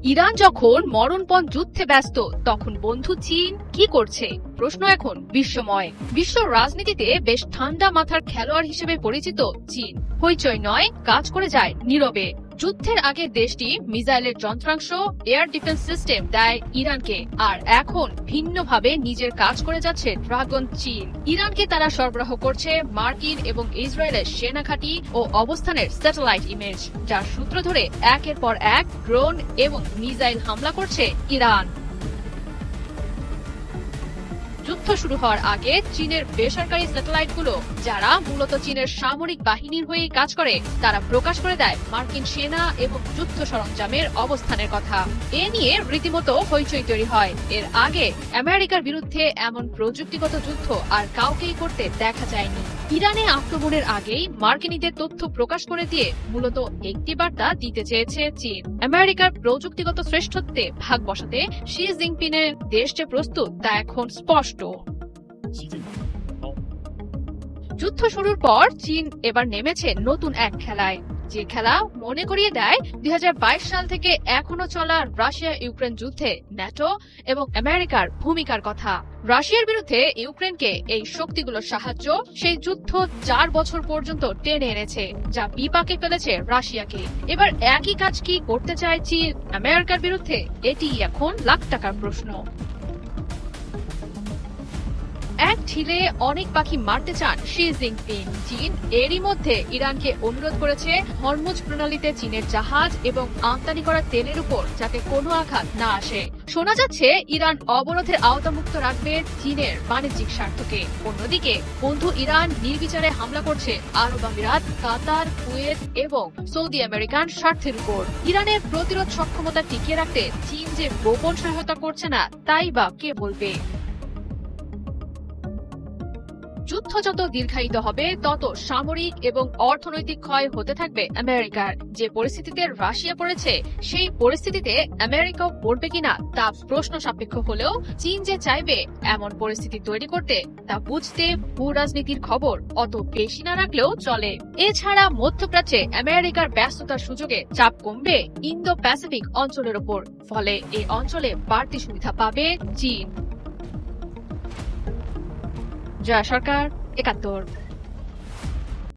Iran যখন মরণপণ যুদ্ধে ব্যস্ত তখন বন্ধু চীন কি করছে? প্রশ্ন এখন বিশ্বময়। বিশ্ব রাজনীতিতে বেশ ঠান্ডা মাথার খেলোয়াড় হিসেবে পরিচিত চীন হইচই নয়, কাজ করে যায় নীরবে। যুদ্ধের আগে দেশটি মিসাইলের যন্ত্রাংশ, এয়ার ডিফেন্স সিস্টেম দেয় ইরানকে, আর এখন ভিন্নভাবে নিজের কাজ করে যাচ্ছে ড্রাগন চীন। ইরানকে তারা সরবরাহ করছে মার্কিন এবং ইসরায়েলের সেনা ঘাঁটি ও অবস্থানের স্যাটেলাইট ইমেজ, যার সূত্র ধরে একের পর এক ড্রোন এবং মিসাইল হামলা করছে ইরান। যুদ্ধ শুরু হওয়ার আগে চীনের বেসরকারি স্যাটেলাইটগুলো, যারা মূলত চীনের সামরিক বাহিনীর হয়ে কাজ করে, তারা প্রকাশ করে দেয় মার্কিন সেনা এবং যুদ্ধ সরঞ্জামের অবস্থানের কথা। এ নিয়ে রীতিমতো হইচই তৈরি হয়। এর আগে আমেরিকার বিরুদ্ধে এমন প্রযুক্তিগত যুদ্ধ আর কাউকেই করতে দেখা যায়নি। ইরানে আক্রমণের আগেই মার্কিনীদের তথ্য প্রকাশ করে দিয়ে মূলত একটি বার্তা দিতে চেয়েছে চীন। আমেরিকার প্রযুক্তিগত শ্রেষ্ঠত্বে ভাগ বসাতে শি জিনপিংয়ের দেশ যে প্রস্তুত তা এখন স্পষ্ট। যুদ্ধ শুরুর পর চীন এবার নেমেছে নতুন এক খেলায়, যে খেলা মনে করিয়ে দেয় 2022 সাল থেকে এখনো চলা রাশিয়া ইউক্রেন যুদ্ধে ন্যাটো এবং আমেরিকার ভূমিকার কথা। রাশিয়ার বিরুদ্ধে ইউক্রেনকে এই শক্তিগুলোর সাহায্য সেই যুদ্ধ 4 বছর পর্যন্ত টেনে এনেছে, যা বিপাকে ফেলেছে রাশিয়াকে। এবার একই কাজ কি করতে চায় চীন আমেরিকার বিরুদ্ধে? এটি এখন লাখ টাকার প্রশ্ন। এক ঢিলে অনেক পাখি মারতে চান শি জিনপিং। চীন এরই মধ্যে ইরানকে অনুরোধ করেছে হরমুজ প্রণালীতে চীনের জাহাজ এবং আমদানি করা তেলের উপর যাতে কোনো আঘাত না আসে। শোনা যাচ্ছে ইরান অবরোধের আওতামুক্ত রাখবে চীনের বাণিজ্যিক স্বার্থকে। অন্যদিকে বন্ধু ইরান নির্বিচারে হামলা করছে আরব আমিরাত, কাতার, কুয়েত এবং সৌদি আমেরিকান স্বার্থের উপর। ইরানের প্রতিরোধ সক্ষমতা টিকিয়ে রাখতে চীন যে গোপন সহায়তা করছে না, তাই বা কে বলবে? যুদ্ধ যত দীর্ঘায়িত হবে তত সামরিক এবং অর্থনৈতিক ক্ষয় হতে থাকবে আমেরিকার। যে পরিস্থিতিতে রাশিয়া পড়েছে, সেই পরিস্থিতিতে আমেরিকাও পড়বে কিনা তা প্রশ্ন সাপেক্ষ হলেও চীন যে চাইবে এমন পরিস্থিতি তৈরি করতে, তা বুঝতে ভূ রাজনীতির খবর অত বেশি না রাখলেও চলে। এছাড়া মধ্যপ্রাচ্যে আমেরিকার ব্যস্ততার সুযোগে চাপ কমবে ইন্দো প্যাসিফিক অঞ্চলের ওপর, ফলে এই অঞ্চলে বাড়তি সুবিধা পাবে চীন। জয়া সরকার, ৭১।